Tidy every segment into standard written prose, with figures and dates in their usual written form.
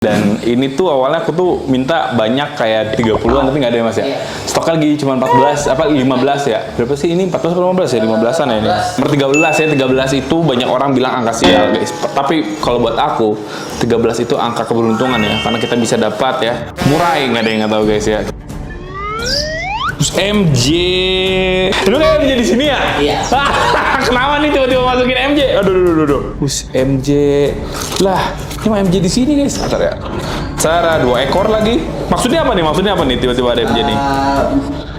Dan ini tuh awalnya aku tuh minta banyak kayak 30-an tapi nggak ada ya mas ya. Stoknya lagi cuma 14 apa 15 ya. Berapa sih ini 14 atau 15 ya? 15-an ya ini. Nomor 13 ya. 13 itu banyak orang bilang angka sial guys. Tapi kalau buat aku 13 itu angka keberuntungan ya, karena kita bisa dapat ya. Murah nggak ada yang nggak tahu guys ya. Terus MJ. Lu kayak MJ di sini ya? Iya. Kenapa nih tiba-tiba masukin MJ? Aduh. Terus MJ. Lah, ini mah MJ di sini guys. Bentar ya. Cara 2 ekor lagi. Maksudnya apa nih? Tiba-tiba ada MJ nih.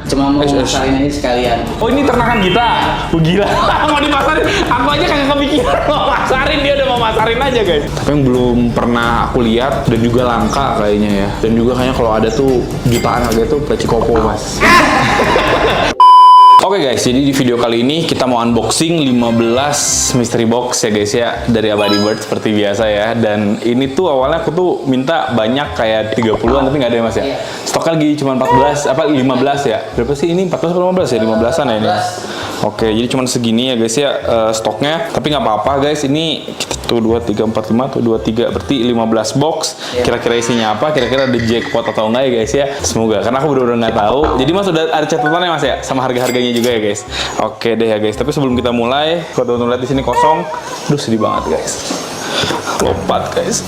Cuma mau masarin aja sekalian. Oh, ini ternakan kita. Gila. Mau dimasarin. Aku aja kagak kepikiran mau masarin, dia udah mau masarin aja guys. Tapi yang belum pernah aku lihat dan juga langka kayaknya ya. Dan juga kayaknya kalau ada tuh jutaan harga tuh peci kopo mas. Oke guys, jadi di video kali ini kita mau unboxing 15 mystery box ya guys ya, dari Abadi Bird seperti biasa ya. Dan ini tuh awalnya aku tuh minta banyak kayak 30-an tapi nggak ada ya mas ya. Stoknya lagi cuma 14 apa 15 ya. Berapa sih ini 14 atau 15 ya? 15-an ya ini. Oke, jadi cuma segini ya guys ya stoknya. Tapi nggak apa-apa guys, ini kita tuh 2, 3, 4, 5 tuh 2, 3 berarti 15 box. Kira-kira isinya apa? Kira-kira ada jackpot atau enggak ya guys ya? Semoga, karena aku bener-bener nggak tahu. Jadi mas udah ada catatannya mas ya, sama harga-harganya juga ya guys. Oke deh ya guys. Tapi sebelum kita mulai, kalau teman-teman lihat di sini kosong, aduh sedih banget guys. Lompat guys.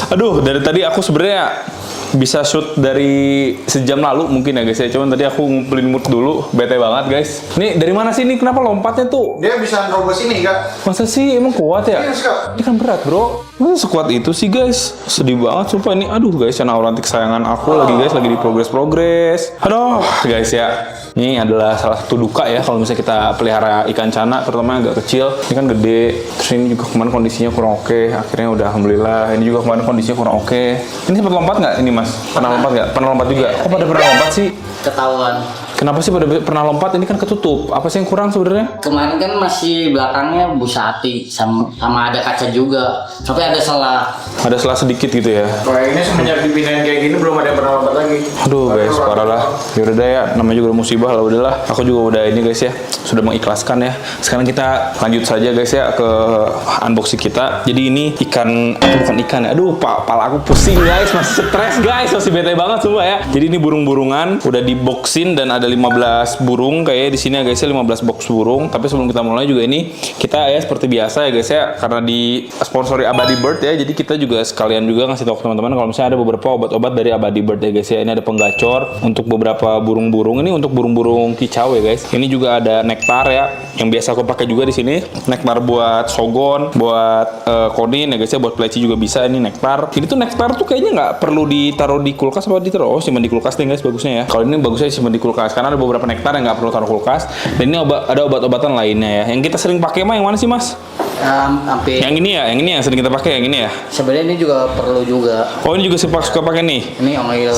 Aduh, dari tadi aku sebenarnya bisa shoot dari sejam lalu mungkin ya guys ya, cuman tadi aku ngumpulin mood dulu, bete banget guys. Nih dari mana sih ini, kenapa lompatnya tuh? Dia bisa nerobos ini kak. Masa sih emang kuat ya? Yes, Kak. Ini kan berat bro. Masa sekuat itu sih guys? Sedih banget sumpah ini. Aduh guys, channel aurantik kesayangan aku lagi guys, lagi di progres. Aduh guys ya, ini adalah salah satu duka ya kalau misalnya kita pelihara ikan cana, terutama yang agak kecil. Ini kan gede, terus ini juga kemarin kondisinya kurang oke. Akhirnya udah alhamdulillah. Ini juga kemarin kondisinya kurang oke. Ini sempat lompat nggak ini mas? Pernah lompat nggak? Pernah lompat juga. Kok pada pernah lompat sih? Ketahuan. Kenapa sih pada pernah lompat? Ini kan ketutup. Apa sih yang kurang sebenarnya? Kemarin kan masih belakangnya busati sama ada kaca juga. Tapi ada selah. Ada selah sedikit gitu ya. Kayaknya semenjak dipindahin kayak gini belum ada yang pernah lompat lagi. Aduh guys, parah lah. Yaudah deh ya, namanya juga musibah lah, udahlah. Aku juga udah ini guys ya, sudah mengikhlaskan ya. Sekarang kita lanjut saja guys ya ke unboxing kita. Jadi ini ikan, bukan ikan ya. Aduh, pala aku pusing guys, masih stres guys, masih bete banget semua ya. Jadi ini burung-burungan, udah diboxin dan ada 15 burung kayaknya di sini ya guys ya, 15 box burung. Tapi sebelum kita mulai juga ini kita ya seperti biasa ya guys ya, karena di sponsori Abadi Bird ya, jadi kita juga sekalian juga ngasih tahu ke teman-teman kalau misalnya ada beberapa obat-obat dari Abadi Bird ya guys ya. Ini ada penggacor untuk beberapa burung-burung, ini untuk burung-burung kicau ya guys. Ini juga ada nektar ya, yang biasa aku pakai juga di sini. Nektar buat sogon, buat konin ya guys ya, buat pleci juga bisa. Ini nektar. Ini tuh nektar tuh kayaknya nggak perlu ditaruh di kulkas apa ditaruh? Oh, simpan di kulkas deh guys, bagusnya ya. Kalau ini bagusnya simpan di kulkas karena ada beberapa nektar yang nggak perlu taruh kulkas. Dan ini ada obat-obatan lainnya ya. Yang kita sering pakai mah yang mana sih mas? Hampir. Yang ini ya, yang sering kita pakai yang ini ya. Sebenarnya ini juga perlu juga. Oh ini juga suka pakai nih. Ini oil.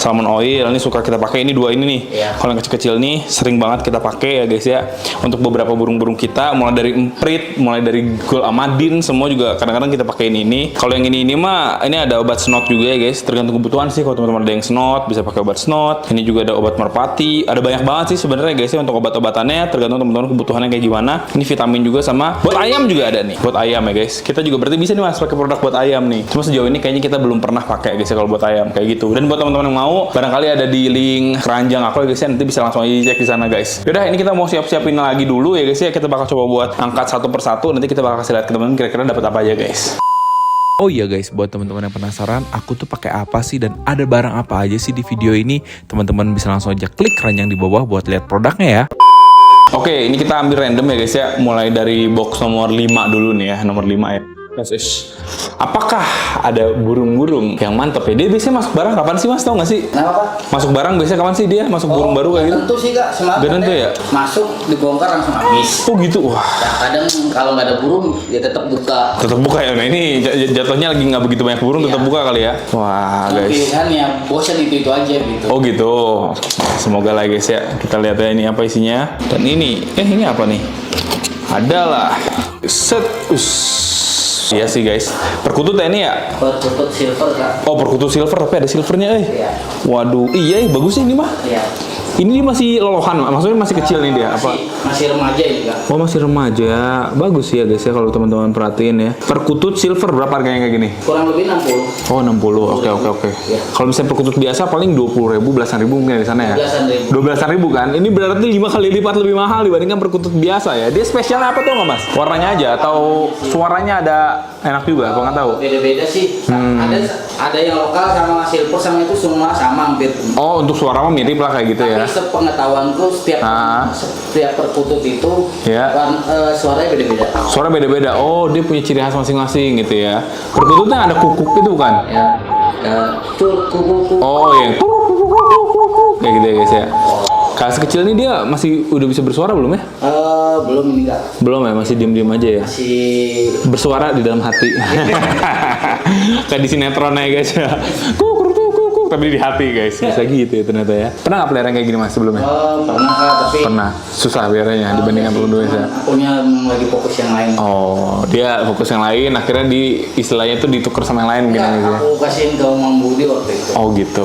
Salmon oil ini suka kita pakai, ini 2 ini nih. Iya. Kalau yang kecil-kecil nih sering banget kita pakai ya guys ya. Untuk beberapa burung-burung kita, mulai dari emprit, mulai dari gul amadin, semua juga kadang-kadang kita pakein ini. Kalau yang ini mah ini ada obat snot juga ya guys. Tergantung kebutuhan sih. Kalau teman-teman ada yang snot bisa pakai obat snot. Ini juga ada obat merpati. Ada banyak banget sih sebenarnya guys ya untuk obat-obatannya. Tergantung teman-teman kebutuhannya kayak gimana. Ini vitamin juga sama buat ayam juga ada nih. Buat ayam ya guys. Kita juga berarti bisa nih mas pakai produk buat ayam nih. Cuma sejauh ini kayaknya kita belum pernah pakai guys ya kalau buat ayam kayak gitu. Dan buat teman-teman yang mau, barangkali ada di link keranjang aku ya guys ya, nanti bisa langsung aja cek di sana guys. Yaudah, ini kita mau siap-siapin lagi dulu ya guys ya. Kita bakal coba buat angkat satu persatu. Nanti kita bakal kasih lihat ke teman-teman kira-kira dapat apa aja guys. Oh iya guys, buat teman-teman yang penasaran aku tuh pakai apa sih dan ada barang apa aja sih di video ini, teman-teman bisa langsung aja klik keranjang di bawah buat lihat produknya ya. Oke, ini kita ambil random ya guys ya. Mulai dari box nomor 5 dulu nih ya, nomor 5 ya. Apakah ada burung-burung yang mantap ya? Dia biasanya masuk barang kapan sih mas? Tau gak sih? Kenapa? Masuk barang biasanya kapan sih dia? Masuk burung baru kayak gitu? Tentu sih kak, semangat. Gak tentu ya? Masuk dibongkar langsung habis. Oh gitu, wah. Nah, kadang kalau nggak ada burung dia tetap buka. Tetap buka ya? Nah ini jatuhnya lagi nggak begitu banyak burung, tetap buka kali ya? Wah guys. Pilihannya bosan itu aja gitu. Oh gitu. Semoga lah guys ya. Kita lihat ya ini apa isinya. Dan ini apa nih? Adalah set. Iya sih guys. Perkutut ya ini ya? Perkutut silver kak. Oh perkutut silver, tapi ada silvernya Iya. Waduh, iya bagusnya ini mah. Iya. Ini masih lolohan, maksudnya masih kecil nih dia apa? Masih remaja ini kak. Oh masih remaja, bagus ya guys ya kalau teman-teman perhatiin ya. Perkutut silver berapa harganya kayak gini? Kurang lebih 60. Oh 60, oke. Iya. Kalau misalnya perkutut biasa paling 20.000, belasan ribu mungkin di sana ya? 12.000 kan? Ini berarti 5 kali lipat lebih mahal dibandingkan perkutut biasa ya? Dia spesialnya apa tuh nggak mas? Warnanya aja atau suaranya ada enak juga? Apa nggak tahu? Beda-beda sih. Ada yang lokal sama silver sama itu semua sama hampir. Oh untuk suara mah mirip lah kayak gitu ya? Tapi sepengetahuanku setiap perkutut itu Ya. suaranya beda-beda. Suara beda-beda. Oh dia punya ciri khas masing-masing gitu ya? Perkututnya ada kukuk itu kan? Ya. Kuku. Oh yang kayak gitu ya guys ya? Kalau kecil ini dia masih udah bisa bersuara belum ya? Belum ini enggak. Belum ya, masih diem-diem aja ya? Masih Bersuara di dalam hati. Kayak di sinetron ya guys ya. Kuk, tapi di hati guys. Bisa gitu ya ternyata ya. Pernah nggak pelihara kayak gini mas sebelumnya? pernah Kak, tapi Pernah. Susah peliharanya dibandingkan pelundung ya. akunya lagi fokus yang lain. Oh, dia fokus yang lain. Akhirnya istilahnya tuh ditukar sama yang lain mungkin Enggak, gitu ya. aku kasihin ke Mang Budi waktu itu. Oh gitu.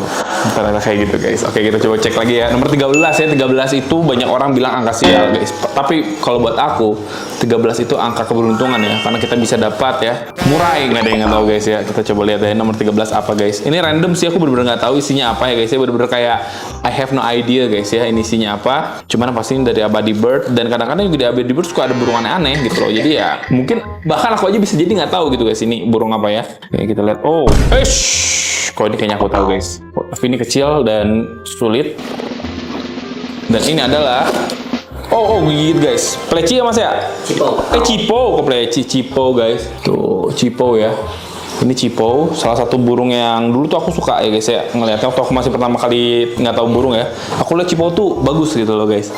Ternyata kayak gitu guys. Oke kita coba cek lagi ya. Nomor 13 ya. 13 itu banyak orang bilang angka sial guys. Tapi kalau buat aku 13 itu angka keberuntungan ya. Karena kita bisa dapat ya. Murai nggak ada yang nggak tahu guys ya. Kita coba lihat ya nomor 13 apa guys. Ini random sih aku bener-bener nggak tahu isinya apa ya guys ya. Bener-bener kayak I have no idea guys ya. Ini isinya apa. Cuman pasti dari Abadi Bird. Dan kadang-kadang juga di Abadi Bird suka ada burung aneh-aneh gitu loh. Jadi ya mungkin bahkan aku aja bisa jadi nggak tahu gitu guys. Ini burung apa ya. Oke kita lihat. Oh. Kok ini kayaknya aku tahu guys. Tapi ini kecil dan sulit. Dan ini adalah gigit guys. Pleci ya mas ya? Cipo. Cipo. Kok pleci? Cipo guys. Tuh cipo ya. Ini cipo, salah satu burung yang dulu tuh aku suka ya guys ya, ngeliatnya waktu aku masih pertama kali nggak tahu burung ya. Aku lihat cipo tuh bagus gitu loh guys.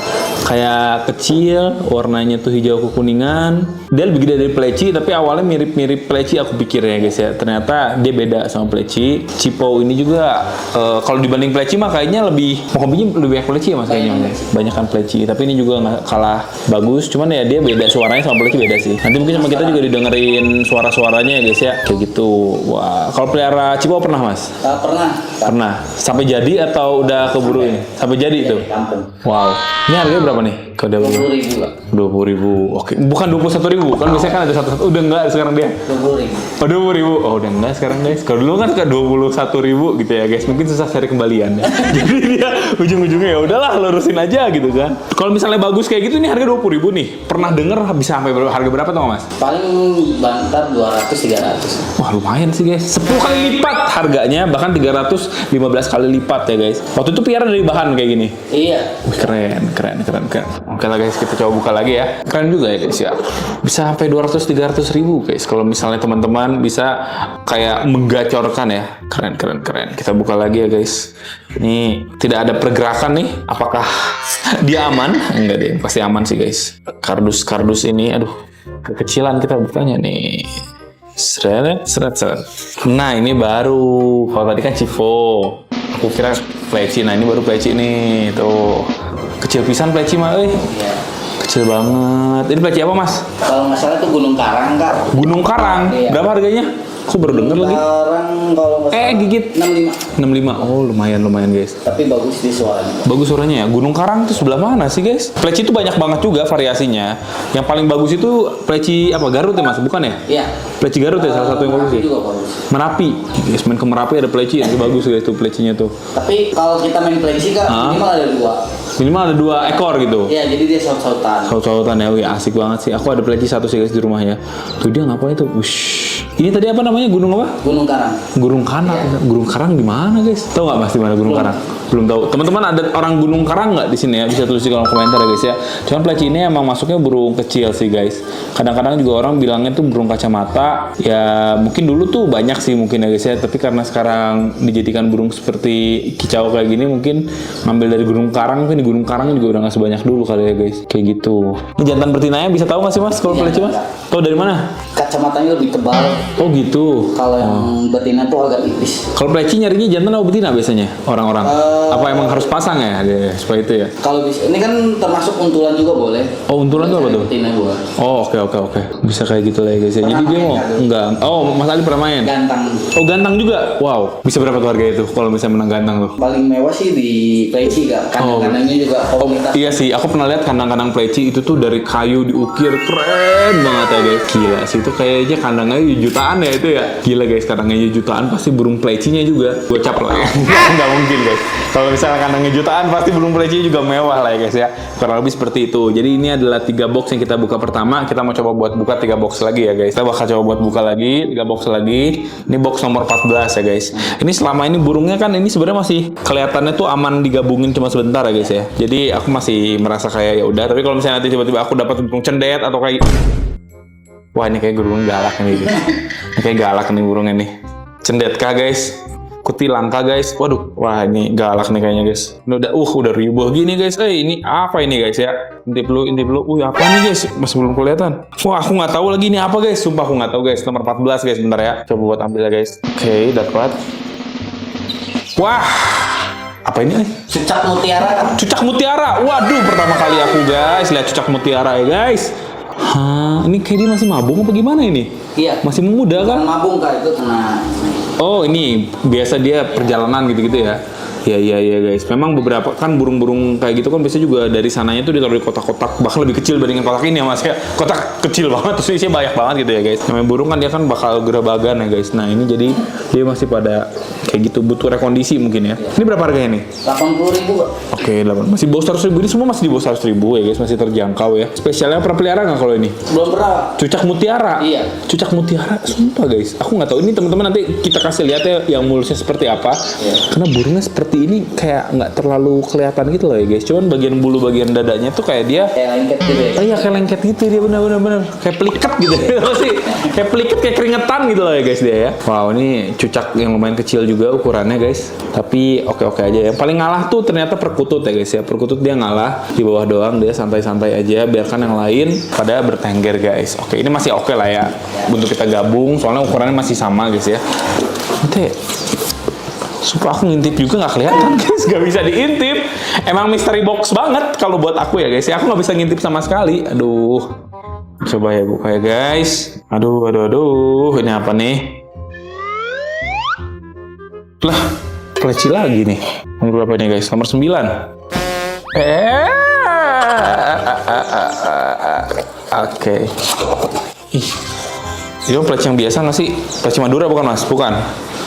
Kayak kecil, warnanya tuh hijau kekuningan. Dia lebih gede dari pleci, tapi awalnya mirip-mirip pleci aku pikir ya guys ya. Ternyata dia beda sama pleci. Cipo ini juga kalau dibanding pleci mah kayaknya hobinya lebih banyak pleci ya mas kayaknya. Banyak kan pleci, tapi ini juga nggak kalah bagus. Cuman ya dia beda suaranya sama pleci beda sih. Nanti mungkin sama kita juga didengerin suara-suaranya ya guys ya, kayak gitu. Wah, kalau pelihara cipo pernah mas? Pernah. Pernah. Sampai jadi atau udah keburu ini? Sampai jadi itu. Kampung. Wow. Ini harganya berapa nih? Kalau udah 20.000 Kak. 20.000. Oke. Bukan 21.000. Kan biasanya kan ada satu. Udah enggak sekarang dia. 20.000. Oh 20.000. Oh udah enggak sekarang guys. Kalau dulu kan suka 21.000 gitu ya guys. Mungkin susah cari kembalian ya. Jadi dia ujung-ujungnya ya udahlah lurusin aja gitu kan. Kalau misalnya bagus kayak gitu nih harga 20.000 nih. Pernah denger bisa sampai harga berapa tuh mas? Paling bantar 200-300. Wah lumayan sih guys, 10 kali lipat harganya, bahkan 315 kali lipat ya guys. Waktu itu piara dari bahan kayak gini. Iya. Wih, keren. Oke lah guys, kita coba buka lagi ya. Keren juga ya guys ya. Bisa sampai 200-300 ribu guys. Kalau misalnya teman-teman bisa kayak menggacorkan ya. Keren. Kita buka lagi ya guys. Ini tidak ada pergerakan nih. Apakah dia aman? Enggak deh, pasti aman sih guys. Kardus ini, aduh, kekecilan kita bukanya nih. Seret. Nah ini baru. Kalau tadi kan civo. Aku kira pleci. Nah ini baru pleci nih. Tuh. Kecil pisan pleci mah. Iya. Kecil banget. Ini pleci apa mas? Kalau nggak salah itu Gunung Karang Kak. Gunung Karang. Iya. Berapa harganya? Aku baru denger lagi. Karang kalau nggak salah. Gigit. 65. 65. Oh lumayan guys. Tapi bagus di suaranya. Bagus suaranya ya. Gunung Karang itu sebelah mana sih guys? Pleci itu banyak banget juga variasinya. Yang paling bagus itu pleci apa? Garut ya mas? Bukan ya? Iya. Pleci Garut ya salah satu yang bagus ya. Juga bagus. Merapi. Guys main ke Merapi ada pleci yang bagus guys tuh plecinya tuh. Tapi kalau kita main pleci Kak, minimal ada 2. Minimal ada 2 ekor gitu. Iya, jadi dia saut-sautan. Saut-sautan ya, wih asik banget sih. Aku ada pleci 1 sih guys di rumah ya. Tuh dia ngapain tuh? Wush. Ini tadi apa namanya? Gunung apa? Gunung Karang. Gunung Karang. Gunung Karang di mana guys? Tahu nggak mas di mana Gunung Karang? Belum tahu. Teman-teman ada orang Gunung Karang nggak di sini ya? Bisa tulis di kolom komentar ya guys ya. Cuman pleci ini emang masuknya burung kecil sih guys. Kadang-kadang juga orang bilangnya tuh burung kacamata. Ya mungkin dulu tuh banyak sih mungkin ya guys ya. Tapi karena sekarang dijadikan burung seperti kicau kayak gini, mungkin ngambil dari Gunung Karang. Mungkin di Gunung Karang juga udah nggak sebanyak dulu kali ya guys. Kayak gitu. Ini jantan betinanya bisa tahu nggak sih mas kalau pleci mas? Tahu dari mana? Kacamatanya lebih tebal. Oh gitu. Kalau yang betina tuh agak tipis. Kalau pleci nyarinya jantan atau betina biasanya orang-orang? Apa emang harus pasang ya dia supaya itu ya? Kalau bisa, ini kan termasuk untulan juga boleh. Oh, untulan tuh apa tuh? Ikutin aja gua. Oh, oke. Bisa kayak gitu lah ya guys ya. Jadi dia mau enggak. Oh, Mas Ali pernah main. Gantang. Oh, gantang juga. Wow. Bisa berapa tuh harganya itu kalau misalnya menang gantang tuh? Paling mewah sih di Pleci kak. Kandang-kandangnya juga komunitas. Iya sih, aku pernah lihat kandang-kandang pleci itu tuh dari kayu diukir, keren banget ya guys. Gila sih, itu kayaknya kandangnya jutaan ya itu ya. Gila guys, kandangnya jutaan pasti burung plecinya juga gocap lah ya. Nggak mungkin guys. Kalau misalnya kandangnya jutaan pasti burung plecinya juga mewah lah ya guys ya. Kurang lebih seperti itu. Jadi ini adalah 3 box yang kita buka pertama. Kita mau coba buat buka 3 box lagi ya guys. Kita bakal coba buat buka lagi 3 box lagi. Ini box nomor 14 ya guys. Ini selama ini burungnya kan ini sebenarnya masih kelihatannya tuh aman digabungin cuma sebentar ya guys ya. Jadi aku masih merasa kayak ya udah, tapi kalau misalnya nanti tiba-tiba aku dapat burung cendet atau kayak wah ini kayak burung galak nih guys. Ini kayak galak nih burungnya nih. Cendet kah guys? Kutilang kah guys? Waduh, wah ini galak nih kayaknya guys. Ini udah ribuh gini guys. Ini apa ini guys ya? Intip dulu. Apa nih guys? Masih belum kelihatan. Wah, aku nggak tahu lagi ini apa guys. Sumpah aku nggak tahu guys. Nomor 14 guys, bentar ya. Coba buat ambil ya guys. Oke, dapat. Wah, apa ini? Cucak mutiara. Cucak mutiara. Waduh, pertama kali aku guys lihat cucak mutiara ya guys. Hah, ini kayak dia masih mabung apa gimana ini? Iya. Masih muda Bukan kan? mabung kak, itu kena. Oh, ini biasa dia perjalanan gitu-gitu ya. Iya guys. Memang beberapa kan burung-burung kayak gitu kan biasanya juga dari sananya tuh ditaruh di kotak-kotak, bahkan lebih kecil dibandingin kotak ini ya Mas. Kayak kotak kecil banget terus isinya banyak banget gitu ya guys. Namanya burung kan dia kan bakal gerabagan ya guys. Nah, ini jadi dia masih pada kayak gitu, butuh rekondisi mungkin ya. Ini berapa harganya nih? 80.000 kak. Oke, 8. Masih di bawah 100.000, ini semua masih di bawah 100.000 ya guys, masih terjangkau ya. Spesialnya pernah pelihara nggak kalau ini? Belum pernah. Cucak mutiara. Iya. Cucak mutiara, sumpah guys. Aku nggak tahu ini teman-teman, nanti kita kasih lihat ya yang mulusnya seperti apa. Iya. Karena burungnya seperti ini kayak nggak terlalu kelihatan gitu loh ya guys. Cuman bagian bulu bagian dadanya tuh kayak dia Kayak lengket gitu ya. oh iya kayak lengket gitu dia, bener kayak pelikat gitu sih. Kayak pelikat, kayak keringetan gitu loh ya guys dia ya. Wow, ini cucak yang lumayan kecil juga ukurannya guys. Tapi oke aja. Yang paling ngalah tuh ternyata perkutut ya guys ya. Perkutut dia ngalah di bawah doang, dia santai-santai aja. Biarkan yang lain pada bertengger guys. Oke, ini masih oke lah ya untuk kita gabung. Soalnya ukurannya masih sama guys ya. Nanti sumpah aku ngintip juga nggak kelihatan guys, nggak bisa diintip. Emang mystery box banget kalau buat aku ya guys ya. Aku nggak bisa ngintip sama sekali. Aduh, coba ya buka ya guys. Aduh, ini apa nih? Lah, pleci lagi nih. Nomor berapa nih guys? Nomor 9. Oke. Ih, ini pleci yang biasa nggak sih? Pleci Madura bukan mas? Bukan.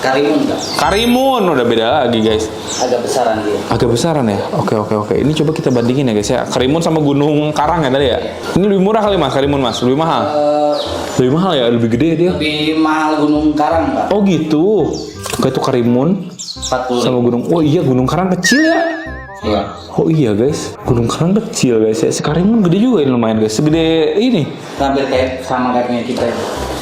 Karimun kak. Karimun udah beda lagi guys. Agak besaran dia. Agak besaran ya. Oke. Ini coba kita bandingin ya guys ya. Karimun sama Gunung Karang ya tadi ya. Ini lebih murah kali mas Karimun mas. Lebih mahal. Lebih mahal ya. Lebih gede dia. Lebih mahal Gunung Karang kak. Oh gitu. Kayak itu Karimun 40. sama Gunung. Oh iya Gunung Karang kecil ya. Iya. Oh iya guys. Gunung Karang kecil guys ya. Karimun gede juga ini lumayan guys. Segede ini. Hampir kayak sama kayak punya kita.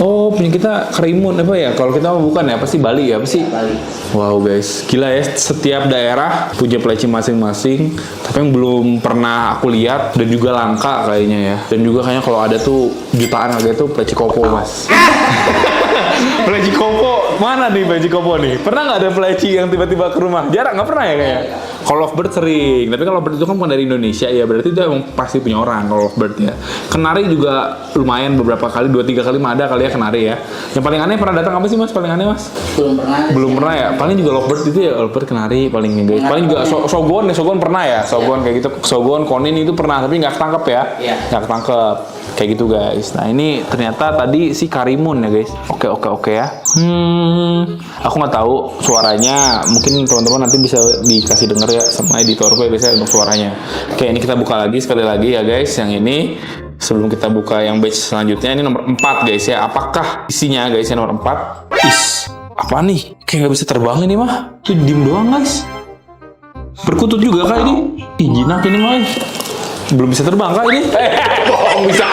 Oh punya kita Karimun apa ya? Kalau kita bukan ya pasti Bali ya pasti. Bali. Wow guys, gila ya, setiap daerah punya pleci masing-masing. Tapi yang belum pernah aku lihat dan juga langka kayaknya ya. Dan juga kayaknya kalau ada tuh jutaan harga itu pleci kopo mas. Pleci kopo, mana nih pleci kopo nih? Pernah nggak ada pleci yang tiba-tiba ke rumah? Jarang, nggak pernah ya kayaknya. Kalau lovebird sering, tapi kalau lovebird itu kan bukan dari Indonesia ya, berarti itu emang pasti punya orang kalau lovebird ya. Kenari juga lumayan beberapa kali, 2-3 kali mah ada kali ya kenari ya. Yang paling aneh pernah datang apa sih mas? Paling aneh mas? Belum pernah ya. Paling juga lovebird itu ya, lovebird kenari palingnya guys. Paling juga sogon pernah ya, sogon kayak gitu. Sogon, konin itu pernah, tapi nggak ketangkep ya. Iya. Nggak ketangkep. Kayak gitu guys. Nah ini ternyata tadi si Karimun ya guys. Oke ya. Aku nggak tahu suaranya. Mungkin teman-teman nanti bisa dikasih denger ya sama editorku ya guys ya untuk suaranya. Oke, ini kita buka lagi sekali lagi ya guys. Yang ini sebelum kita buka yang batch selanjutnya, ini nomor 4 guys ya. Apakah isinya guys ya nomor 4? Apa nih? Kayak nggak bisa terbang ini mah. Itu diem doang guys. Perkutut juga kah ini? Jinak ini mah. Belum bisa terbang kah ini? Bohong bisa.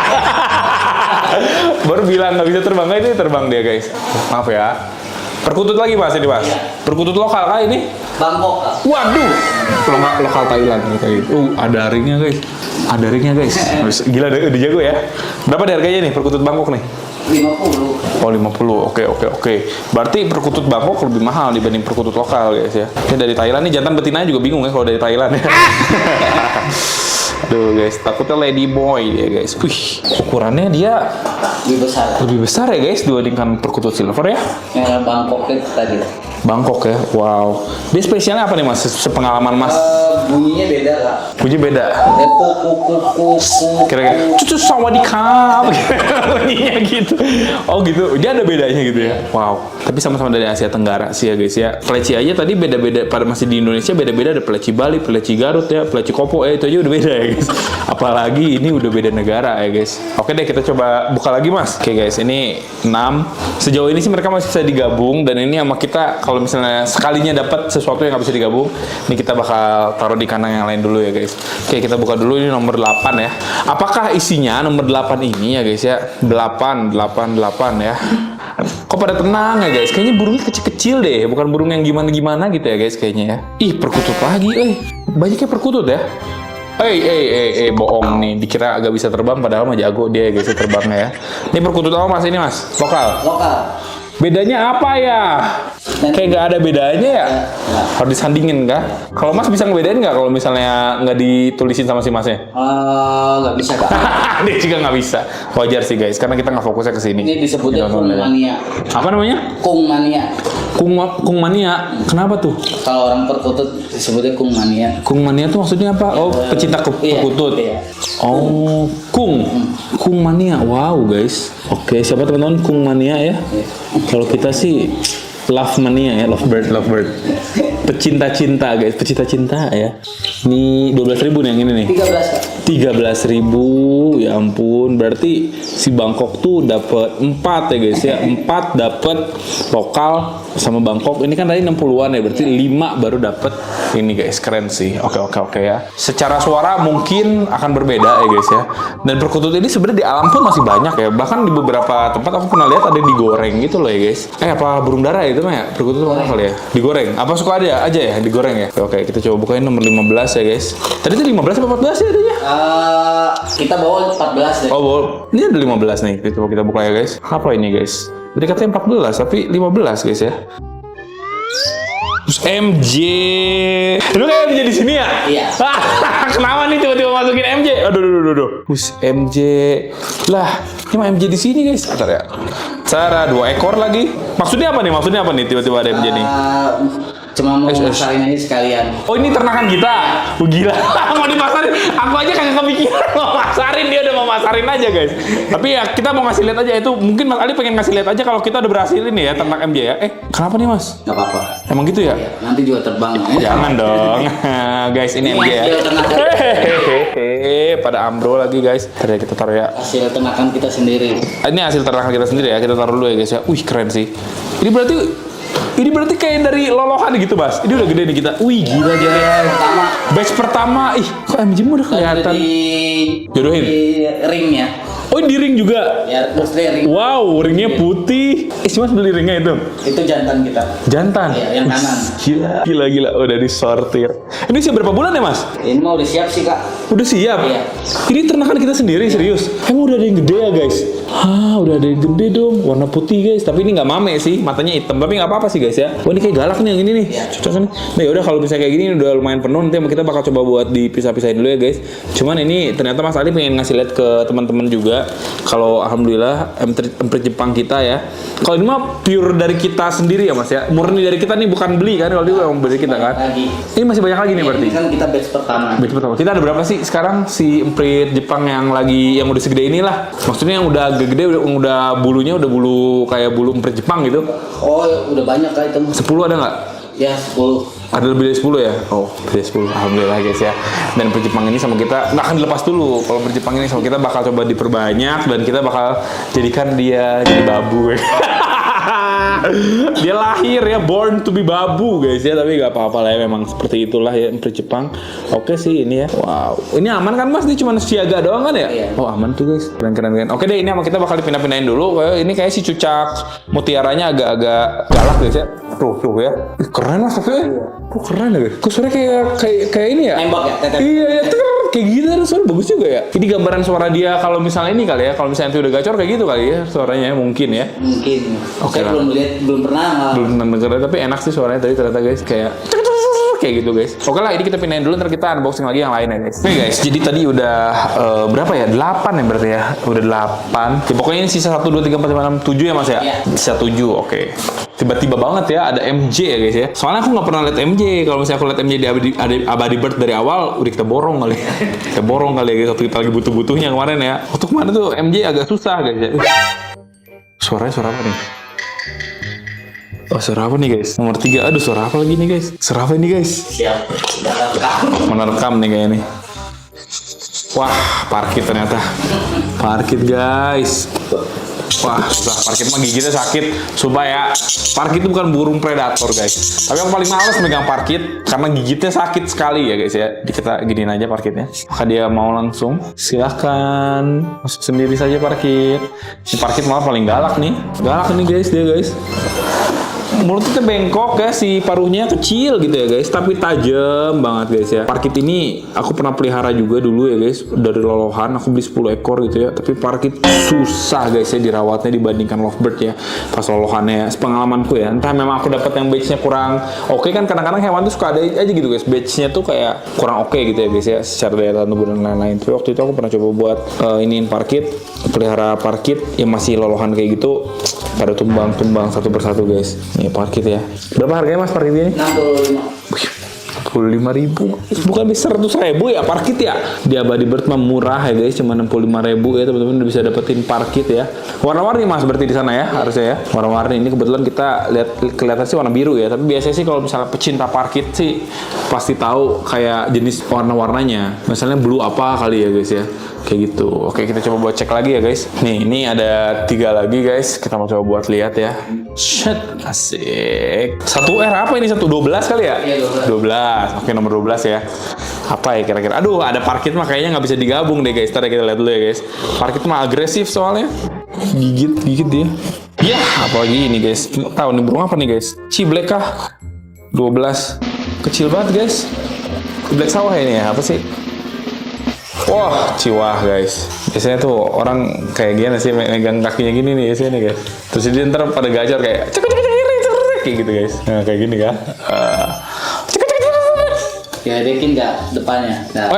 Baru bilang nggak bisa terbang kah, ini terbang dia guys. Maaf ya. Perkutut lagi mas ini mas. Perkutut lokal kah ini? Bangkok kak. Waduh. Lokal Thailand kayak gitu. Ada ringnya guys. Gila udah jago ya. Berapa deh harganya nih perkutut Bangkok nih? 50. Oh 50, oke. Berarti perkutut Bangkok lebih mahal dibanding perkutut lokal guys ya. Ini dari Thailand nih, jantan betinanya juga bingung ya kalau dari Thailand ya. Aduh guys, takutnya lady boy dia guys. Wih, ukurannya dia lebih besar ya guys dibandingkan perkutut silver ya. Yang Bangkok itu tadi. Bangkok ya, wow. Dia spesialnya apa nih mas? Sepengalaman mas? Bunyinya beda lah. Bunyi beda. Kuku. Kira-kira cucu sawadikap bunyinya gitu. Oh gitu, dia ada bedanya gitu ya. Wow. Tapi sama-sama dari Asia Tenggara sih ya guys ya. Peleci aja tadi beda-beda. Pada masih di Indonesia beda-beda. Ada peleci Bali, peleci Garut ya, peleci Kopo itu aja udah beda ya guys. Apalagi ini udah beda negara ya guys. Oke deh, kita coba buka lagi mas. Oke guys, ini 6. Sejauh ini sih mereka masih bisa digabung, dan ini sama kita kalau misalnya sekalinya dapat sesuatu yang nggak bisa digabung, ini kita bakal taruh di kandang yang lain dulu ya guys. Oke, kita buka dulu, ini nomor 8 ya. Apakah isinya nomor 8 ini ya guys ya? 8 ya. Kok pada tenang ya guys? Kayaknya burungnya kecil-kecil deh, bukan burung yang gimana-gimana gitu ya guys kayaknya ya. Ih, perkutut lagi, banyaknya perkutut ya. Bohong nih, dikira agak bisa terbang padahal mah jago dia ya guys terbangnya ya. Ini perkutut apa mas ini mas? Lokal. Bedanya apa ya? Kayak nggak ada bedanya ya? Harus disandingin kah? Kalau mas bisa ngebedain nggak kalau misalnya nggak ditulisin sama si masnya? Nggak bisa kak. Dia juga nggak bisa. Wajar sih guys, karena kita nggak fokusnya ke sini. Ini disebutnya kung mania. Apa namanya? Kung mania. Kung mania. Kenapa tuh? Kalau orang perkutut disebutnya kung mania. Kung mania tuh maksudnya apa? Oh, pecinta perkutut. Iya. Oh, kung mania. Wow guys. Oke, siapa teman-teman kung mania ya? Kalau kita sih love mania ya, lovebird. Pecinta cinta guys, pecinta cinta ya. Ini 12.000 nih yang ini nih. 13.000, ya ampun. Berarti si Bangkok tuh dapat 4 ya guys ya. 4 dapat lokal sama Bangkok. Ini kan tadi 60-an ya, berarti 5 baru dapat ini guys. Keren sih. Oke ya. Secara suara mungkin akan berbeda ya guys ya. Dan perkutut ini sebenarnya di alam pun masih banyak ya. Bahkan di beberapa tempat aku pernah lihat ada yang digoreng gitu loh ya guys. Apa burung dara ya itu mah ya? Perkutut apa kali ya? Digoreng. Apa suka ada aja ya digoreng ya? Oke, kita coba bukain nomor 15 ya guys. Tadi itu 15 apa 14 ya adanya? Kita bawa 14 deh. Oh, ini ada 15 nih. Coba kita buka ya guys. Apa ini guys? Tadi katanya 14 tapi 15 guys ya. Terus MJ. Lu kayak MJ di sini ya? Iya. Kenapa nih tiba-tiba masukin MJ? Aduh. Terus MJ. Lah, ini mah MJ di sini guys. Bentar ya. Cara 2 ekor lagi. Maksudnya apa nih? Tiba-tiba ada MJ nih. Cuma mau masarin aja sekalian. Oh, ini ternakan kita. Gila. Mau dimasarin. Aku aja kagak kepikiran mau masarin, dia udah mau masarin aja guys. Tapi ya kita mau ngasih lihat aja, itu mungkin Mas Ali pengen ngasih lihat aja kalau kita udah berhasil ini ya ternak MJ ya. Kenapa nih Mas? Gak apa-apa. Emang gitu ya? Nanti juga terbang. Jangan dong. Guys, ini MJ ya. Pada ambro lagi guys. Tadi kita taruh ya. Hasil ternakan kita sendiri. Ini hasil ternakan kita sendiri ya. Kita taruh dulu ya guys ya. Wih, keren sih. Ini berarti kayak dari lolohan gitu, Mas. Ini udah gede nih kita. Wih, gila guys. Batch pertama. Ih, kok MJ udah kelihatan. Jodohin. Di ringnya. Oh, di ring juga. Ya, maksudnya ring. Wow, ringnya putih. Mas beli ringnya itu? Itu jantan kita. Jantan? Iya, yang kanan. Gila. Udah disortir. Ini usia berapa bulan ya, Mas? Ini mau udah siap sih, Kak. Udah siap? Iya. Ini ternakan kita sendiri, serius? Emang udah ada yang gede ya, guys? Udah ada yang gede dong. Warna putih, guys. Tapi ini nggak mame sih. Matanya hitam. Tapi nggak apa-apa sih, guys ya. Wah, ini kayak galak nih yang ini nih. Iya. Cocok kan? Nah, yaudah kalau misalnya kayak gini udah lumayan penuh. Nanti kita bakal coba buat dipisah-pisahin dulu ya, guys. Cuman ini ternyata Mas Ali pengen ngasih lihat ke teman-teman juga. Kalau alhamdulillah emprit Jepang kita ya. Kalau ini mah pure dari kita sendiri ya Mas ya. Murni dari kita nih, bukan beli kan. Kalau itu emang dari kita kan. Ini masih banyak lagi nih berarti. Ini kan kita batch pertama. Batch pertama. Kita ada berapa sih sekarang si emprit Jepang yang udah segede inilah. Maksudnya yang udah gede, udah bulunya udah bulu kayak bulu emprit Jepang gitu. Oh, udah banyak Kak itu. 10 ada nggak? Ya, 10. Ada lebih dari 10 ya? Oh, lebih dari 10. Alhamdulillah guys ya. Dan perjepang ini sama kita nggak akan dilepas dulu. Kalau perjepang ini sama kita bakal coba diperbanyak dan kita bakal jadikan dia jadi babu. Dia lahir ya, born to be babu guys ya. Tapi nggak apa-apa lah ya, memang seperti itulah ya perjepang. Oke sih ini ya. Wow. Ini aman kan Mas? Dia cuma siaga doang kan ya? Iya. Oh aman tuh guys. Keren. Oke deh, ini sama kita bakal dipindah-pindahin dulu. Ini kayak si cucak mutiaranya agak-agak galak guys ya. Tuh ya. Keren Mas. Keren ya guys. Kok suaranya kayak ini ya? Nembak ya, tetep. Iya, kayak gitu kan suara bagus juga ya. Ini gambaran suara dia kalau misalnya ini kali ya, kalau misalnya itu udah gacor kayak gitu kali ya suaranya mungkin ya. Mungkin. Oke Saya lah. belum pernah. Belum pernah denger tapi enak sih suaranya tadi ternyata guys, kayak gitu guys. Oke lah, ini kita pindahin dulu, ntar kita unboxing lagi yang lain ya guys. Oke guys, jadi tadi udah berapa ya? 8 ya berarti ya. Udah 8. Ya pokoknya ini sisa 1 2 3 4 5 6 7 ya Mas ya? Iya. Sisa 7. Oke. Tiba-tiba banget ya ada MJ ya guys ya. Soalnya aku nggak pernah lihat MJ. Kalau misalnya aku lihat MJ di Abadi Bird dari awal, udah kita borong kali. Kita borong kali ya guys. Waktu kita lagi butuh-butuhnya kemarin ya. Waktu kemarin tuh MJ agak susah guys ya. Suaranya suara apa nih? Oh, suara apa nih guys? Nomor 3. Aduh, suara apa lagi nih guys? Suara apa ini guys? Siap. Sudah lengkap. Menerkam nih kayaknya nih. Wah, parkit ternyata. Parkit guys. Wah, susah. Parkit mah gigitnya sakit. Sumpah ya. Parkit itu bukan burung predator guys. Tapi aku paling males megang parkit karena gigitnya sakit sekali ya guys ya. Kita giniin aja parkitnya. Maka dia mau langsung. Silahkan masuk sendiri saja parkit. Si parkit malah paling galak nih. Galak nih guys dia guys. Mulutnya bengkok ya, si paruhnya kecil gitu ya guys, tapi tajam banget guys ya. Parkit ini aku pernah pelihara juga dulu ya guys, dari lolohan aku beli 10 ekor gitu ya. Tapi parkit susah guys ya dirawatnya dibandingkan lovebird ya. Pas lolohannya, pengalamanku ya, entah memang aku dapat yang batch-nya kurang oke kan, kadang-kadang hewan tuh suka ada aja gitu guys, batch-nya tuh kayak kurang oke gitu ya guys ya, secara daya tahan tubuh dan lain-lain. Tapi waktu itu aku pernah coba buat iniin parkit, pelihara parkit yang masih lolohan kayak gitu, pada tumbang satu persatu guys. Nih parkit ya. Berapa harganya Mas parkit ini? 65.000. Bukan di 100.000 ya parkit ya. Di Abadi Bird mah murah ya guys, cuma 65.000 ya teman-teman, udah bisa dapetin parkit ya. Warna-warni Mas berarti di sana ya harusnya ya. Warna-warni ini kebetulan kita lihat kelihatan sih warna biru ya. Tapi biasanya sih kalau misalnya pecinta parkit sih pasti tahu kayak jenis warna-warnanya. Misalnya blue apa kali ya guys ya. Kayak gitu. Oke, kita coba buat cek lagi ya guys. Nih, ini ada 3 lagi guys. Kita mau coba buat lihat ya. Shit, asik. 1R apa ini? 12 kali ya? Iya, 12. Oke, nomor 12 ya. Apa ya kira-kira? Aduh, ada parkit mah kayaknya nggak bisa digabung deh guys. Ntar kita lihat dulu ya guys. Parkit mah agresif soalnya. Gigit dia. Ya, apalagi ini guys. Tahu nih burung apa nih guys? Ciblek kah? 12. Kecil banget guys. Ciblek sawah ini ya? Apa sih? Wah, ciwah guys. Biasanya tuh orang kayak gini sih, megang kakinya gini nih biasanya nih guys. Terus dia ntar pada gacor kayak kayak gitu guys. Nah, kayak gini kan. Ya, dekin nggak depannya. Nah.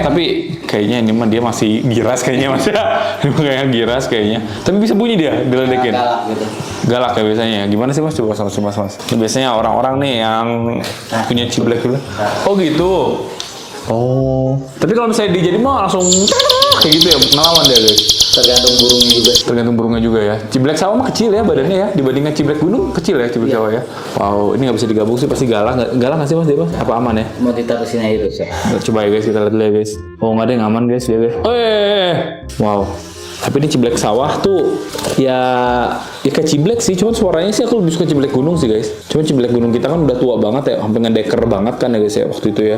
Tapi kayaknya ini mah dia masih giras kayaknya Mas ya. Ini mah kayaknya giras kayaknya. Tapi bisa bunyi dia diledekin. Galak gitu. Galak ya biasanya. Gimana sih Mas? Coba sama Mas. Ini biasanya orang-orang nih yang punya ciblek gitu. Oh gitu. Oh. Tapi kalau misalnya dia jadi mau langsung kayak gitu ya, ngelawan dia guys. Tergantung burungnya juga. Tergantung burungnya juga ya. Ciblek sawah mah kecil ya badannya ya, dibandingkan ciblek gunung kecil ya ciblek sawah ya. Wow, ini nggak bisa digabung sih, pasti galak nggak sih Mas dia Mas? Apa aman ya? Mau ditarusin aja terus ya. Coba ya guys, kita lihat dulu ya guys. Oh nggak ada yang aman guys dia guys. Wow. Tapi ini ciblek sawah tuh ya kayak ciblek sih, cuman suaranya sih aku lebih suka ciblek gunung sih guys. Cuman ciblek gunung kita kan udah tua banget ya, hampir ngedeker banget kan ya guys ya waktu itu ya.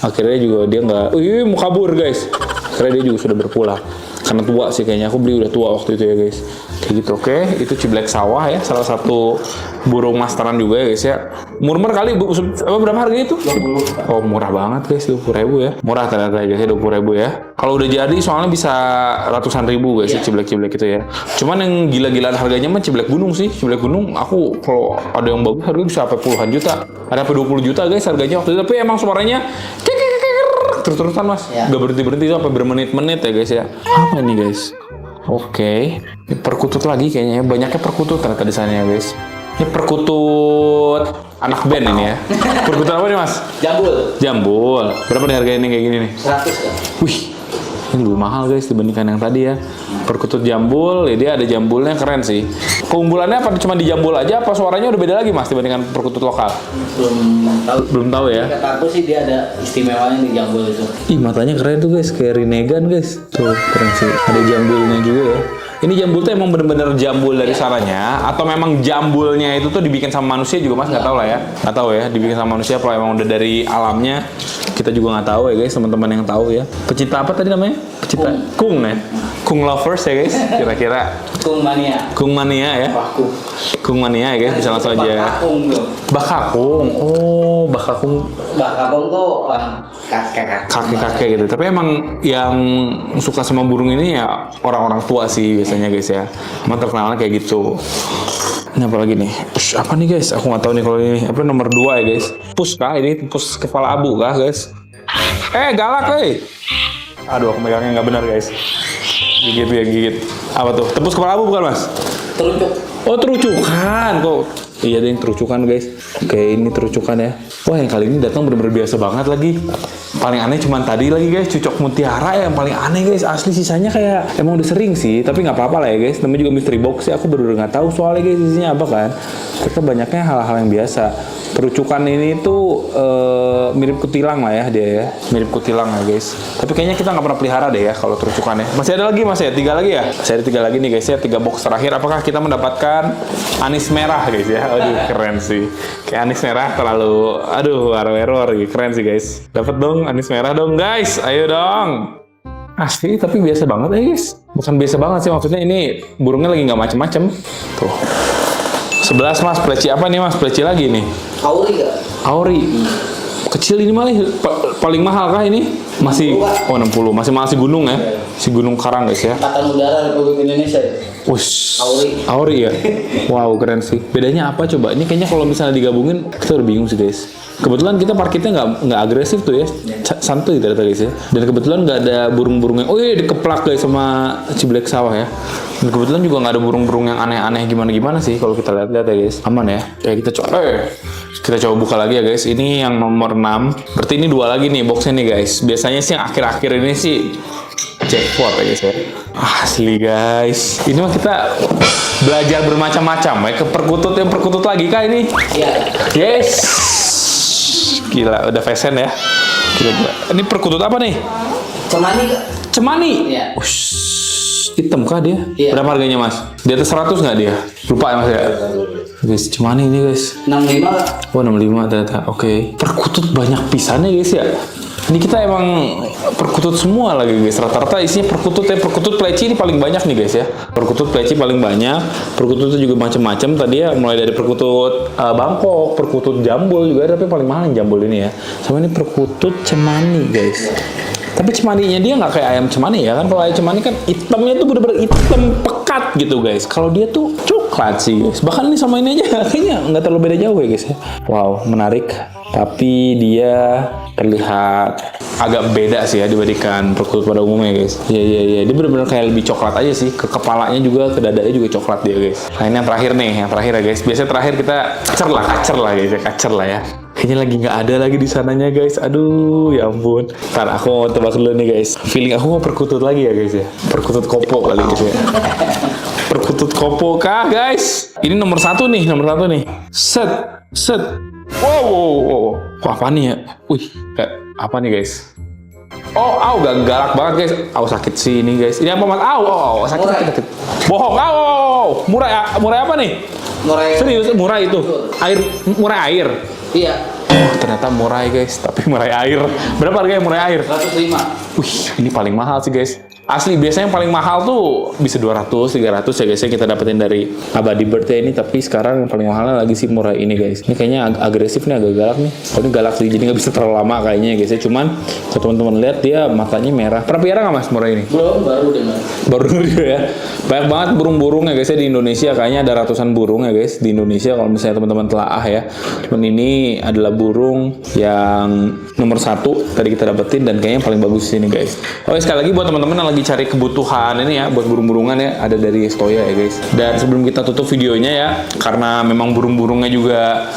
Akhirnya juga dia nggak, mau kabur guys. Akhirnya dia juga sudah berpulang. Karena tua sih kayaknya, aku beli udah tua waktu itu ya guys. Kayak gitu. Oke, itu ciblek sawah ya, salah satu burung masteran juga ya guys ya. Murmur kali, berapa harganya itu? 20. Oh murah banget guys, 20.000 ya. Murah ternyata guys ya, 20.000 ya. Kalau udah jadi soalnya bisa ratusan ribu guys ya ciblek-ciblek itu ya. Cuman yang gila-gilaan harganya mah ciblek gunung sih. Ciblek gunung aku kalau ada yang bagus harganya bisa sampai puluhan juta. Ada sampai 20 juta guys harganya waktu itu. Tapi emang suaranya terus-terusan Mas. Ya. Gak berhenti-berhenti sampai bermenit-menit ya guys ya. Apa ini guys? Oke. Ini perkutut lagi kayaknya ya. Banyaknya perkutut ternyata di sana ya guys. Ini perkutut anak band ini ya. Perkutut apa nih Mas? Jambul. Berapa nih harganya ini kayak gini nih? 100 kan? Wih, ini lebih mahal guys dibandingkan yang tadi ya. Perkutut jambul, ya dia ada jambulnya keren sih. Keunggulannya apa cuma di jambul aja, apa suaranya udah beda lagi Mas dibandingkan perkutut lokal? Belum tahu ya. Kata aku sih dia ada istimewanya di jambul itu. Ih, matanya keren tuh guys, kayak Rinnegan guys. Tuh, keren sih. Ada jambulnya juga ya. Ini jambul tuh emang bener-bener jambul dari sananya, atau memang jambulnya itu tuh dibikin sama manusia juga Mas? Nggak tahu lah ya. Nggak tahu ya, dibikin sama manusia apa emang udah dari alamnya. Kita juga nggak tahu ya guys, teman-teman yang tahu ya. Pecinta apa tadi namanya? Pecinta kung ya. Kung lovers ya guys, kira-kira Kung mania. Kung mania ya. Bakung. Kung mania ya guys, bisa langsung aja. Bakung tuh. Bakakung. Oh, bakakung Bakung tuh kakek. kakek-kakek gitu. Tapi emang yang suka sama burung ini ya orang-orang tua sih biasanya guys ya. Emang terkenalnya kayak gitu. Ini apa lagi nih? Push, apa nih guys? Aku nggak tahu nih kalau ini. Apa nomor 2 ya guys? Push kah ini? Push kepala abu kah guys? Galak Aduh, aku megangnya nggak benar guys. Gigit ya gigit. Apa tuh? Tepus kepala abu bukan mas? Terucuk. Oh terucukan kok. Iya deh terucukan guys. Oke ini terucukan ya. Wah yang kali ini datang bener-bener biasa banget lagi. Paling aneh cuman tadi lagi guys, cucok mutiara yang paling aneh guys. Asli sisanya kayak emang udah sering sih, tapi nggak apa-apa lah ya guys. Namanya juga mystery box sih. Aku bener-bener nggak tahu soalnya guys isinya apa kan. Kita banyaknya hal-hal yang biasa. Terucukan ini tuh mirip kutilang lah ya dia ya. Mirip kutilang ya guys. Tapi kayaknya kita nggak pernah pelihara deh ya kalau terucukan ya. Masih ada lagi mas ya? 3 lagi ya? Masih ada 3 lagi nih guys ya. 3 box terakhir. Apakah kita mendapatkan anis merah guys ya? Aduh keren sih. Kayak anis merah terlalu, aduh error keren sih guys. Dapat dong anis merah dong guys. Ayo dong. Asli tapi biasa banget ya guys. Bukan biasa banget sih maksudnya ini burungnya lagi nggak macem-macem. Tuh. 11 mas, pleci apa nih mas? Pleci lagi nih. Auri gak? Auri. Kecil ini malah paling mahal kah ini? Masih 60. Masih gunung ya. Si Gunung Karang guys ya. Angkatan Udara Republik Indonesia. Wush. Auri. Auri ya. Wow, keren sih. Bedanya apa coba? Ini kayaknya kalau misalnya digabungin kita udah bingung sih guys. Kebetulan kita parkirnya nggak agresif tuh ya, santuy ternyata guys ya. Dan kebetulan nggak ada burung-burung yang, dikeplak guys sama ciblek sawah ya. Dan kebetulan juga nggak ada burung-burung yang aneh-aneh gimana-gimana sih kalau kita lihat-lihat ya guys. Aman ya. Kita coba buka lagi ya guys. Ini yang nomor 6. Berarti ini 2 lagi nih boxnya nih guys. Biasanya sih yang akhir-akhir ini sih jackpot ya guys ya. Asli guys. Ini mah kita belajar bermacam-macam ya. Ke perkutut lagi kah ini? Iya. Yes. Gila, udah fashion ya. Gila. Ini perkutut apa nih? Cemani gak? Cemani? Iya. Hitam kah dia? Iya. Berapa harganya mas? Di atas 100 nggak dia? Lupa ya mas ya? Guys, cemani ini guys. 65 gak? Oh 65 ternyata, oke. Perkutut banyak pisannya guys ya. Ini kita emang perkutut semua lagi guys. Rata-rata isinya perkutut ya. Perkutut pleci ini paling banyak nih guys ya. Perkutut pleci paling banyak. Perkututnya juga macam-macam. Tadi ya mulai dari perkutut Bangkok, perkutut jambul juga ada. Tapi paling mahal yang jambul ini ya. Sama ini perkutut cemani guys. Tapi cemaninya dia nggak kayak ayam cemani ya kan. Kalau ayam cemani kan hitamnya tuh bener-bener hitam pekat gitu guys. Kalau dia tuh coklat sih guys. Bahkan ini sama ini aja kayaknya nggak terlalu beda jauh ya guys ya. Wow, menarik. Tapi dia terlihat agak beda sih ya dibandingkan perkutut pada umumnya guys. Iya. Dia bener-bener kayak lebih coklat aja sih. Ke kepalanya juga, ke dadanya juga coklat dia guys. Nah ini yang terakhir nih, ya guys. Biasanya terakhir kita kacer lah guys ya. Kacer lah ya. Kayaknya lagi nggak ada lagi di sananya guys. Aduh, ya ampun. Ntar aku mau tebak dulu nih guys. Feeling aku mau perkutut lagi ya guys ya. Perkutut kopo kali guys ya. Perkutut kopo kah guys? Ini nomor 1 nih, Set. Wow. Kok apa nih ya? Wih, kayak apa nih guys? Oh, gak galak banget guys. Sakit sih ini guys. Ini apa mas? Sakit. Bohong. Murai apa nih? Murai. Serius, murai itu. Murai air. Iya. Oh, ternyata murai guys, tapi murai air. Berapa harganya murai air? 105. Wih, ini paling mahal sih guys. Asli, biasanya yang paling mahal tuh bisa 200, 300 ya guys ya kita dapetin dari Abadi Bird ya ini. Tapi sekarang yang paling mahalnya lagi sih murai ini guys. Ini kayaknya agresif nih, agak galak nih. Oh ini galak sih, jadi nggak bisa terlalu lama kayaknya ya guys ya. Cuman kalau teman-teman lihat dia matanya merah. Pernah piara nggak mas murai ini? Belum, baru dengar. Baru juga ya. Banyak banget burung-burung ya guys ya di Indonesia. Kayaknya ada ratusan burung ya guys di Indonesia kalau misalnya teman-teman telaah ya. Cuman ini adalah burung yang nomor 1 tadi kita dapetin dan kayaknya yang paling bagus di sini guys. Oke, sekali lagi buat teman-teman yang lagi cari kebutuhan ini ya buat burung-burungan ya, ada dari Stoya ya guys. Dan sebelum kita tutup videonya ya, karena memang burung-burungnya juga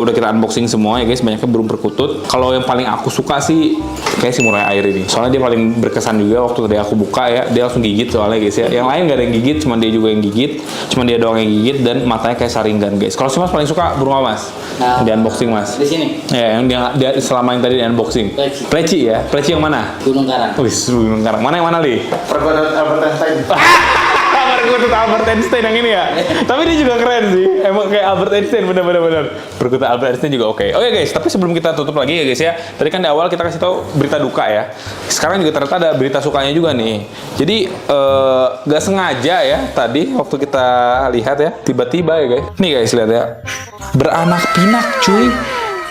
udah kita unboxing semua ya guys, banyaknya burung perkutut. Kalau yang paling aku suka sih kayak si murai air ini. Soalnya dia paling berkesan juga waktu tadi aku buka ya, dia langsung gigit soalnya guys ya. Yang lain gak ada yang gigit, cuman dia juga yang gigit. Cuman dia doang yang gigit dan matanya kayak saringan guys. Kalau si mas paling suka burung apa mas? Nah, di unboxing mas. Di sini. Ya, yang dia selama yang tadi di unboxing. Pleci ya. Pleci yang mana? Gunung Karang. Wih, Gunung Karang. Mana yang mana li? Perkutut Albert Einstein. Perkutut Albert Einstein yang ini ya. Tapi dia juga keren sih. Emang kayak Albert Einstein bener-bener. Perkutut Albert Einstein juga oke. Oke guys, tapi sebelum kita tutup lagi ya guys ya. Tadi kan di awal kita kasih tahu berita duka ya. Sekarang juga ternyata ada berita sukanya juga nih. Jadi gak sengaja ya tadi waktu kita lihat ya, tiba-tiba ya guys. Nih guys lihat ya. Beranak pinak cuy.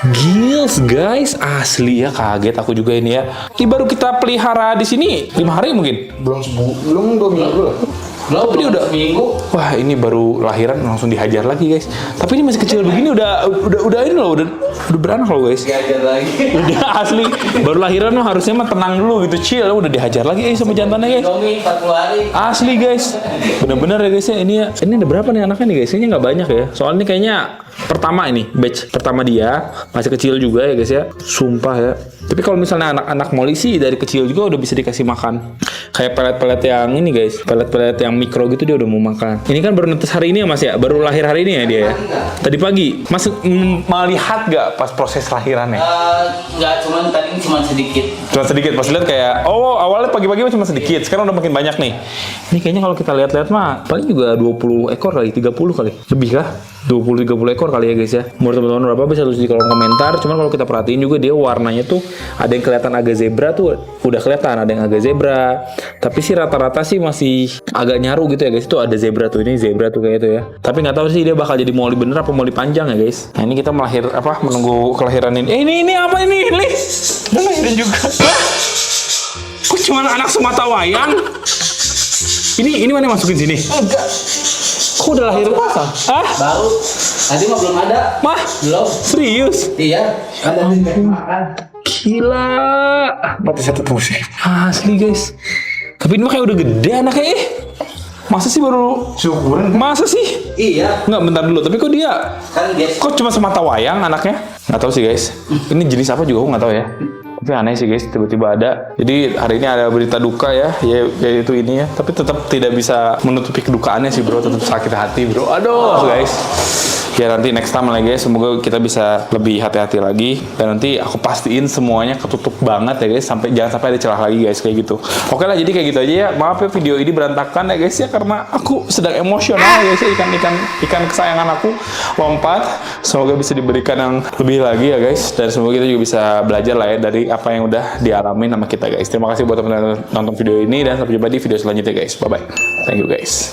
Gils guys, asli ya, kaget aku juga ini ya. Ini baru kita pelihara di sini 5 hari mungkin. Belum 2 minggu lah. Tapi udah seminggu. Wah, ini baru lahiran langsung dihajar lagi guys. Tapi ini masih kecil begini udah ini loh, udah beranak loh guys. Diajar lagi. Udah asli, baru lahiran loh, harusnya mah tenang dulu gitu, chill, udah dihajar lagi sama jantannya guys. Domi 40 hari. Asli guys, bener-bener ya guys ya. Ini ada berapa nih anaknya nih guys? Kayaknya nggak banyak ya. Soalnya ini kayaknya pertama ini, batch pertama dia, masih kecil juga ya guys ya. Sumpah ya. Tapi kalau misalnya anak-anak moli sih dari kecil juga udah bisa dikasih makan. Kayak pelet-pelet yang ini guys, pelet-pelet yang mikro gitu dia udah mau makan. Ini kan baru netes hari ini ya mas ya, baru lahir hari ini ya dia ya. Tadi pagi, mas melihat gak pas proses lahirannya? Enggak, cuma sedikit. Cuma sedikit, pas lihat kayak, oh awalnya pagi-pagi cuma sedikit, sekarang udah makin banyak nih. Ini kayaknya kalau kita lihat-lihat mah, paling juga 20 ekor kali, 30 kali. Lebih kah? 20-30 ekor kali ya guys ya. Menurut teman-teman berapa bisa tulis di kolom komentar. Cuman kalau kita perhatiin juga dia warnanya tuh ada yang kelihatan agak zebra tuh, udah kelihatan ada yang agak zebra. Tapi sih rata-rata sih masih agak nyaru gitu ya guys. Itu ada zebra tuh, ini zebra tuh kayak itu ya. Tapi nggak tahu sih dia bakal jadi moli bener apa moli panjang ya guys. Nah ini kita menunggu kelahiran ini. Ini apa ini? Udah lahirin juga. Kok cuma anak semata wayang? Ini mana masukin sini? Enggak. Kok udah lahir masa? Hah? Baru. Tadi mah belum ada. Mah? Belum. Serius? Iya. Ada di makan. Gila. Mati satu tembus sih. Asli guys. Tapi ini mah kayak udah gede anaknya Masa sih baru? Syukuran. Masa sih? Iya. Nggak, bentar dulu. Tapi kok dia? Kan guys. Kok cuma semata wayang anaknya? Nggak tahu sih guys. Ini jenis apa juga aku nggak tahu ya. Tapi aneh sih guys, tiba-tiba ada. Jadi hari ini ada berita duka ya, yaitu ini ya. Tapi tetap tidak bisa menutupi kedukaannya sih bro, tetap sakit hati bro. Aduh guys. Ya nanti next time lagi ya, semoga kita bisa lebih hati-hati lagi. Dan nanti aku pastiin semuanya ketutup banget ya guys, jangan sampai ada celah lagi guys kayak gitu. Oke lah, jadi kayak gitu aja ya. Maaf ya video ini berantakan ya guys ya, karena aku sedang emosional ya guys ya. Ikan kesayangan aku lompat. Semoga bisa diberikan yang lebih lagi ya guys. Dan semoga kita juga bisa belajar lah ya dari apa yang udah dialami sama kita guys. Terima kasih buat teman-teman nonton video ini dan sampai jumpa di video selanjutnya guys. Bye bye. Thank you guys.